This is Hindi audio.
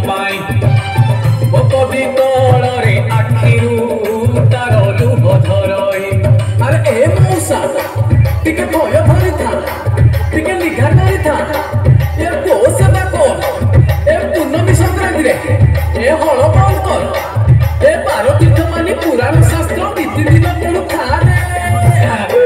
पाई कवि तलरे आखिरू तार लुह झरई अरे ए मौसा टिके भय धरी था टिके निघा करी था ए तो सेवा कर ए पूर्णमी संक्रांति रे ए हल बंद कर ए 12 तीर्थ मानी पुराण शास्त्र नीति दिन पड़ू था रे